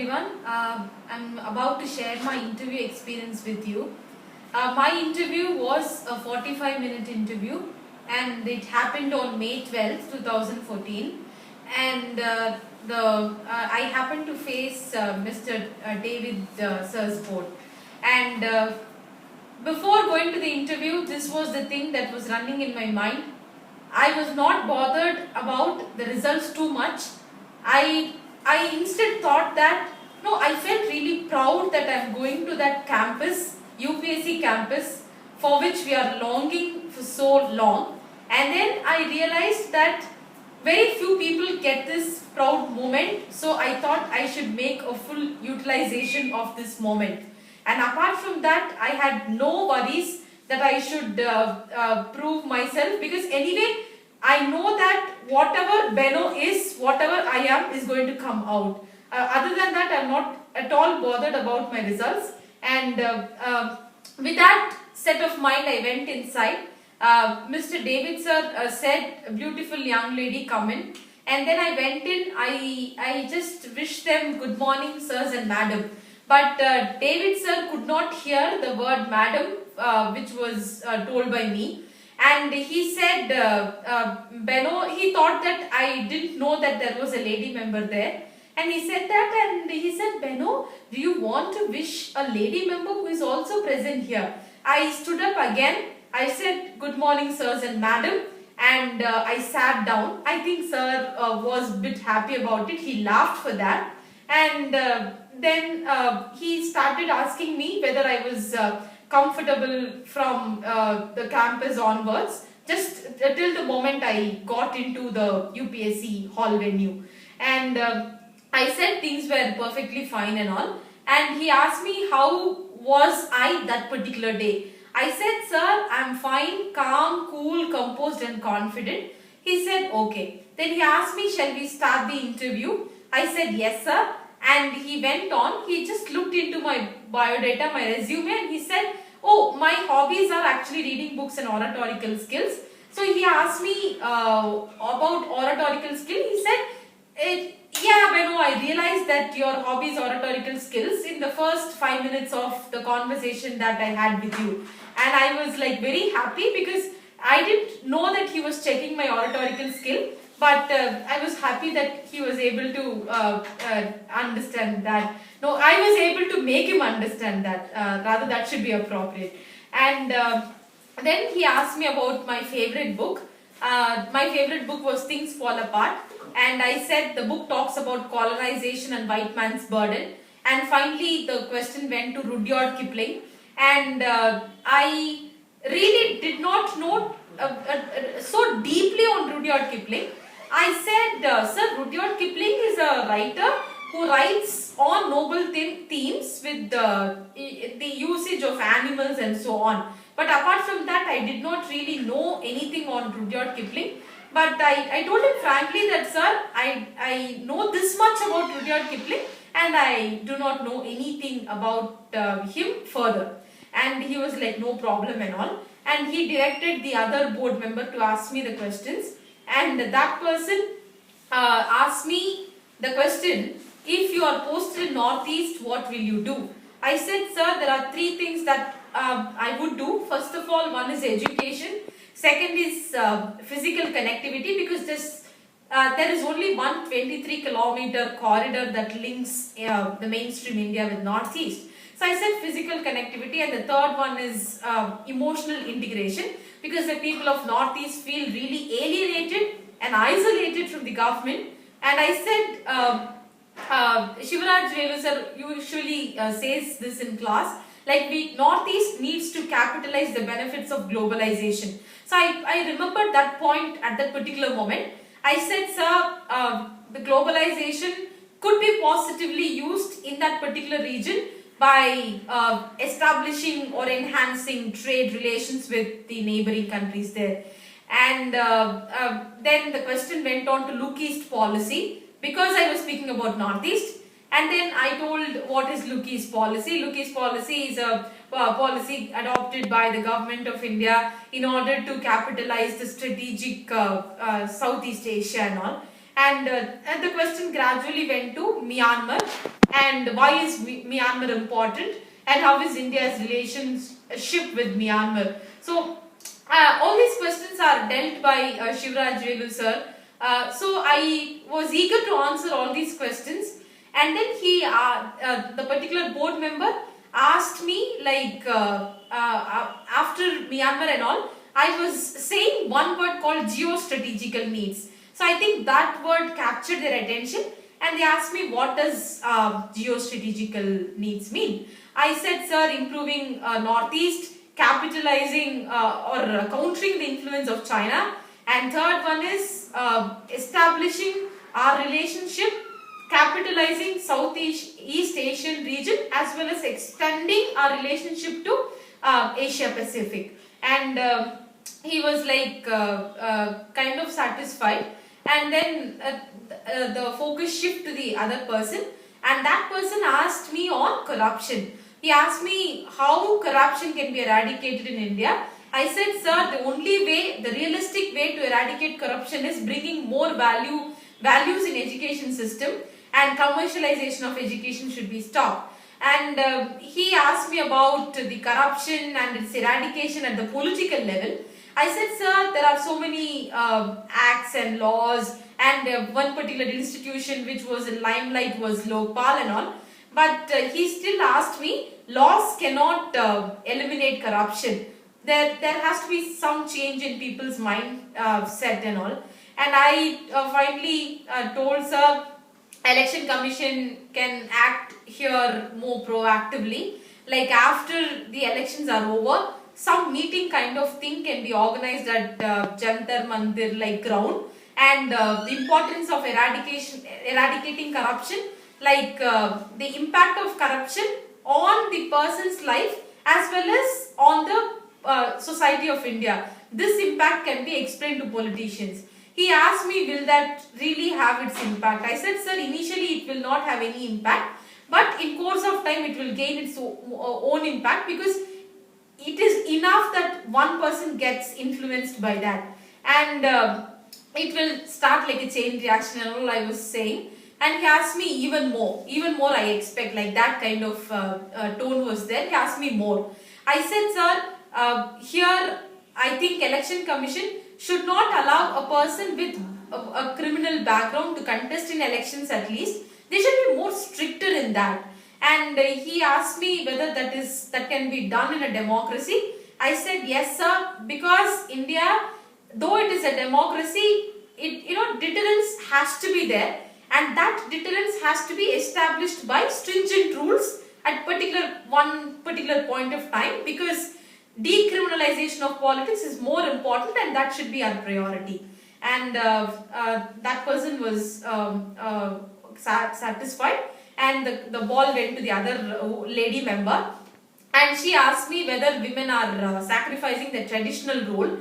everyone. I'm about to share my interview experience with you. My interview was a 45-minute interview and it happened on May 12th, 2014. And I happened to face Mr. David Sir's board. And before going to the interview, this was the thing that was running in my mind. I was not bothered about the results too much. I instead thought that, no, I felt really proud that I'm going to that campus, UPSC campus, for which we are longing for so long. And then I realized that very few people get this proud moment, so I thought I should make a full utilization of this moment. And apart from that, I had no worries that I should prove myself, because anyway, I know that whatever Benno is, whatever I am, is going to come out. Other than that, I am not at all bothered about my results. And with that set of mind, I went inside. Mr. David sir said, "Beautiful young lady, come in." And then I went in. I just wished them good morning, sirs and madam. But David sir could not hear the word madam, which was told by me. And he said, Benno, he thought that I didn't know that there was a lady member there. And he said that, and he said, "Benno, do you want to wish a lady member who is also present here?" I stood up again. I said, "Good morning, sirs and madam." And I sat down. I think sir was a bit happy about it. He laughed for that. And then he started asking me whether I was comfortable from the campus onwards, just till the moment I got into the UPSC hall venue. And I said things were perfectly fine and all. And he asked me how was I that particular day. I said, "Sir, I'm fine, calm, cool, composed and confident." He said, "Okay." Then he asked me, "Shall we start the interview?" I said, "Yes, sir." And he went on. He just looked into my biodata, my resume, and he said, "Oh, my hobbies are actually reading books and oratorical skills." So he asked me about oratorical skill. He said, "Yeah, Benno, I realized that your hobbies oratorical skills in the first 5 minutes of the conversation that I had with you." And I was like very happy, because I didn't know that he was checking my oratorical skill. But I was happy that he was able to understand that. No, I was able to make him understand that. Rather, that should be appropriate. And then he asked me about my favorite book. My favorite book was Things Fall Apart. And I said the book talks about colonization and white man's burden. And finally, the question went to Rudyard Kipling. And I really did not know so deeply on Rudyard Kipling. I said, "Sir, Rudyard Kipling is a writer who writes on noble themes with the usage of animals and so on. But apart from that, I did not really know anything on Rudyard Kipling." But I told him frankly that, "Sir, I know this much about Rudyard Kipling and I do not know anything about him further." And he was like, "No problem and all." And he directed the other board member to ask me the questions. And that person asked me the question, "If you are posted in Northeast, what will you do?" I said, "Sir, there are three things that I would do. First of all, one is education. Second is physical connectivity, because there is only 123-kilometer corridor that links the mainstream India with Northeast. So I said physical connectivity, and the third one is emotional integration, because the people of Northeast feel really alienated and isolated from the government." And I said, Shivaraj Velu sir usually says this in class, like Northeast needs to capitalize the benefits of globalization. So I remembered that point at that particular moment. I said, "Sir, the globalization could be positively used in that particular region by establishing or enhancing trade relations with the neighboring countries there." And then the question went on to Look East policy, because I was speaking about Northeast. And then I told what is Look East policy. Look East policy is a policy adopted by the government of India in order to capitalize the strategic Southeast Asia and all. And the question gradually went to Myanmar, and why is Myanmar important, and how is India's relationship with Myanmar. So all these questions are dealt by Shivraj Velu sir. So I was eager to answer all these questions, and then the particular board member asked me, like, after Myanmar and all, I was saying one word called geostrategical needs. So I think that word captured their attention, and they asked me, what does geostrategical needs mean? I said, sir, improving Northeast, capitalizing or countering the influence of China, and third one is establishing our relationship, capitalizing Southeast East Asian region, as well as extending our relationship to Asia Pacific. And he was like kind of satisfied, and then the focus shift to the other person, and that person asked me on corruption. He asked me how corruption can be eradicated in India. I said, sir, the only way, the realistic way to eradicate corruption is bringing more values in education system, and commercialization of education should be stopped. And he asked me about the corruption and its eradication at the political level. I said, sir, there are so many acts and laws, and one particular institution which was in limelight was Lokpal and all. But he still asked me, laws cannot eliminate corruption. There has to be some change in people's mind set and all. And I finally told sir, Election Commission can act here more proactively. Like after the elections are over, some meeting kind of thing can be organized at Jantar Mandir like ground, and the importance of eradicating corruption, like the impact of corruption on the person's life as well as on the society of India. This impact can be explained to politicians. He asked me, will that really have its impact? I said, sir, initially it will not have any impact, but in course of time it will gain its own impact, because it is enough that one person gets influenced by that, and it will start like a chain reaction and all I was saying. And he asked me even more I expect, like that kind of tone was there. He asked me more. I said, sir, here I think Election Commission should not allow a person with a criminal background to contest in elections at least. They should be more stricter in that. And he asked me whether that can be done in a democracy. I said, yes, sir, because India, though it is a democracy, deterrence has to be there, and that deterrence has to be established by stringent rules at one particular point of time, because decriminalization of politics is more important, and that should be our priority. And that person was satisfied, and the ball went to the other lady member, and she asked me whether women are sacrificing their traditional role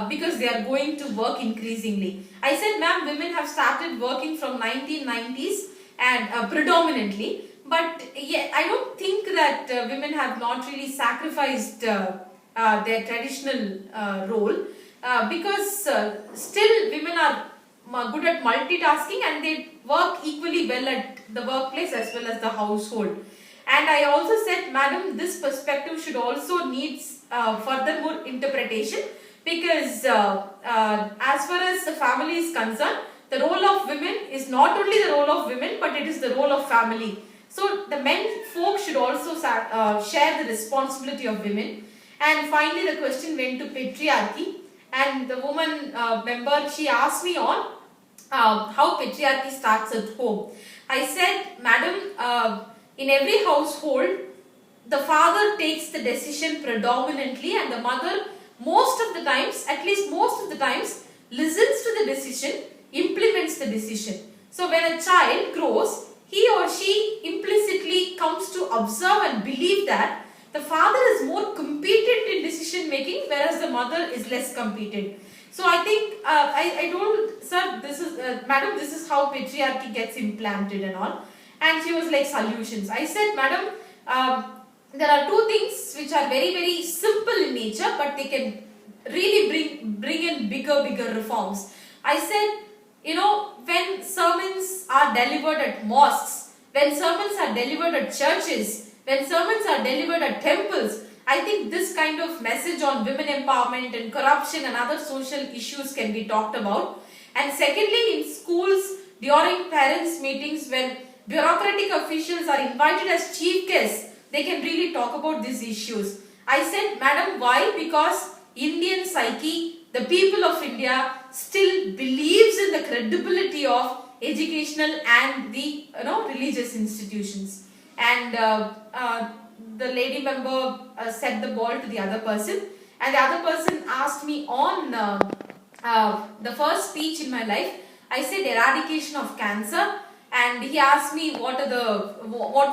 because they are going to work increasingly. I said, ma'am, women have started working from 1990s and predominantly, but yeah, I don't think that women have not really sacrificed their traditional role, because still women are good at multitasking, and they work equally well at the workplace as well as the household. And I also said, madam, this perspective should also needs furthermore interpretation, because as far as the family is concerned, the role of women is not only the role of women, but it is the role of family. So the men folk should also share the responsibility of women. And finally the question went to patriarchy, and the woman member, she asked me on how patriarchy starts at home. I said, madam, in every household, the father takes the decision predominantly, and the mother most of the times, at least most of the times, listens to the decision, implements the decision. So when a child grows, he or she implicitly comes to observe and believe that the father is more competent in decision making, whereas the mother is less competent. So I think I told sir, this is madam, this is how patriarchy gets implanted and all. And she was like, solutions. I said, madam, there are two things which are very, very simple in nature, but they can really bring in bigger reforms. I said, when sermons are delivered at mosques, when sermons are delivered at churches, when sermons are delivered at temples, I think this kind of message on women empowerment and corruption and other social issues can be talked about. And secondly, in schools, during parents' meetings, when bureaucratic officials are invited as chief guests, they can really talk about these issues. I said, Madam, why? Because Indian psyche, the people of India still believes in the credibility of educational and the religious institutions. And the lady member set the ball to the other person, and the other person asked me on the first speech in my life. I said eradication of cancer, and he asked me what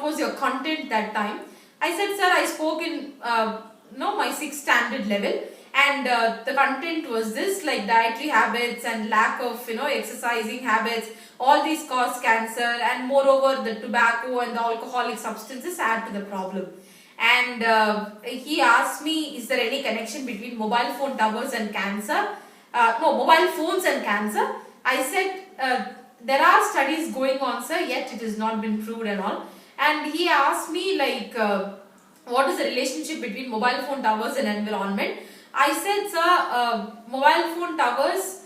was your content that time. I said, sir, I spoke in my 6th standard level, and the content was this, like dietary habits and lack of exercising habits, all these cause cancer, and moreover the tobacco and the alcoholic substances add to the problem. And he asked me, is there any connection between mobile phone towers and cancer? No, mobile phones and cancer. I said, there are studies going on, sir, yet it has not been proved and all. And he asked me, like, what is the relationship between mobile phone towers and environment? I said, sir, mobile phone towers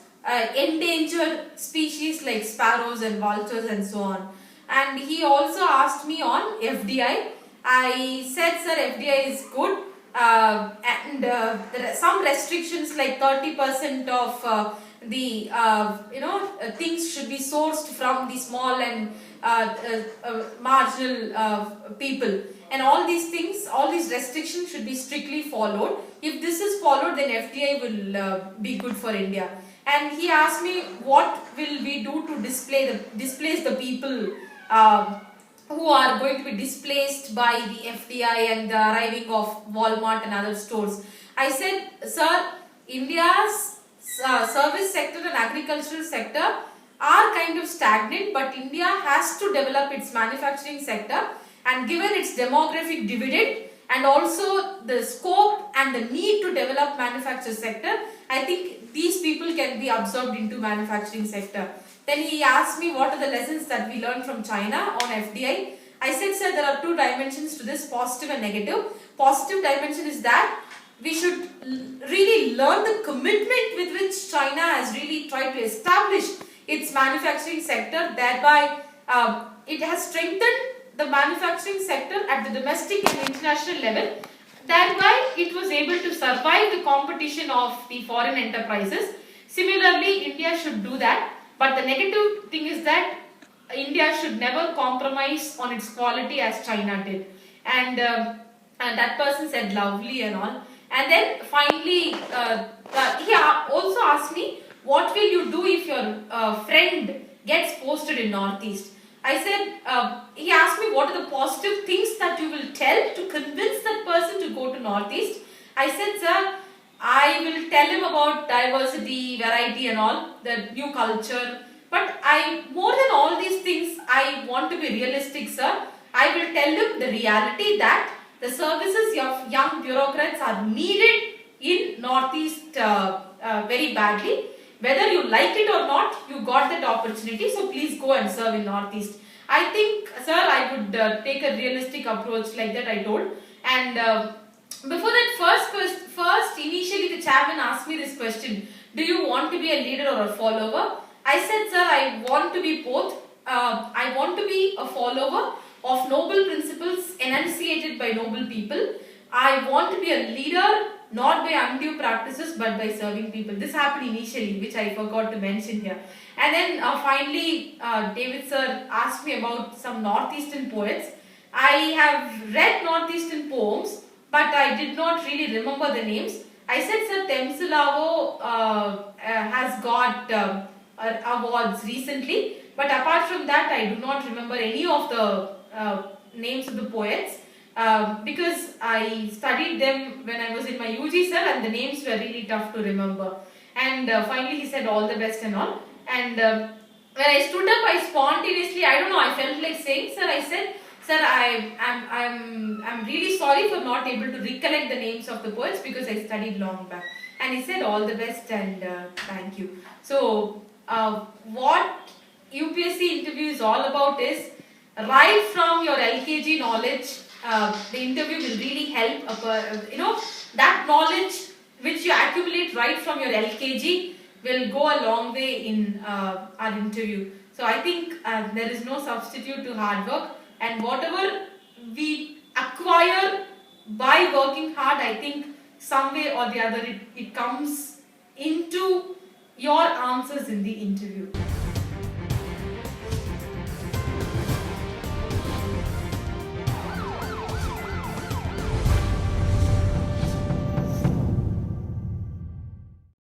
endanger species like sparrows and vultures and so on. And he also asked me on FDI. I said, sir, FDI is good, and there are some restrictions like 30% of the things should be sourced from the small and marginal people, and all these things, all these restrictions should be strictly followed. If this is followed, then FDI will be good for India. And he asked me, what will we do to displace the people who are going to be displaced by the FDI and the arriving of Walmart and other stores. I said, sir, India's service sector and agricultural sector are kind of stagnant, but India has to develop its manufacturing sector, and given its demographic dividend and also the scope and the need to develop manufacturing sector, I think these people can be absorbed into manufacturing sector. Then he asked me what are the lessons that we learned from China on FDI. I said, sir, there are 2 dimensions to this, positive and negative. Positive dimension is that we should really learn the commitment with which China has really tried to establish its manufacturing sector. Thereby, it has strengthened the manufacturing sector at the domestic and international level. Thereby, it was able to survive the competition of the foreign enterprises. Similarly, India should do that. But the negative thing is that India should never compromise on its quality as China did. And that person said lovely and all. And then finally, he also asked me, what will you do if your friend gets posted in Northeast? I said, he asked me what are the positive things that you will tell to convince that person to go to Northeast. I said, sir, I will tell him about diversity, variety and all, the new culture. But more than all these things, I want to be realistic, sir. I will tell him the reality that the services of young bureaucrats are needed in Northeast very badly. Whether you like it or not, you got that opportunity. So please go and serve in Northeast. I think, sir, I would take a realistic approach like that, I told. And before that, first initially the chairman asked me this question, do you want to be a leader or a follower? I said, sir, I want to be both. I want to be a follower of noble principles enunciated by noble people. I want to be a leader not by undue practices but by serving people. This happened initially, which I forgot to mention here. And then finally, David sir asked me about some Northeastern poets. I have read Northeastern poems, but I did not really remember the names. I said, sir, Temsulavo has got awards recently, but apart from that, I do not remember any of the names of the poets because I studied them when I was in my UG, sir, and the names were really tough to remember. And finally, he said all the best and all. And when I stood up, I spontaneously, I don't know, I felt like saying, sir, I said, sir, I'm really sorry for not able to recollect the names of the poets because I studied long back. And he said all the best and thank you. So what UPSC interview is all about is right from your LKG knowledge. The interview will really help. That knowledge which you accumulate right from your LKG will go a long way in our interview. So I think there is no substitute to hard work, and whatever we acquire by working hard, I think some way or the other it comes into your answers in the interview.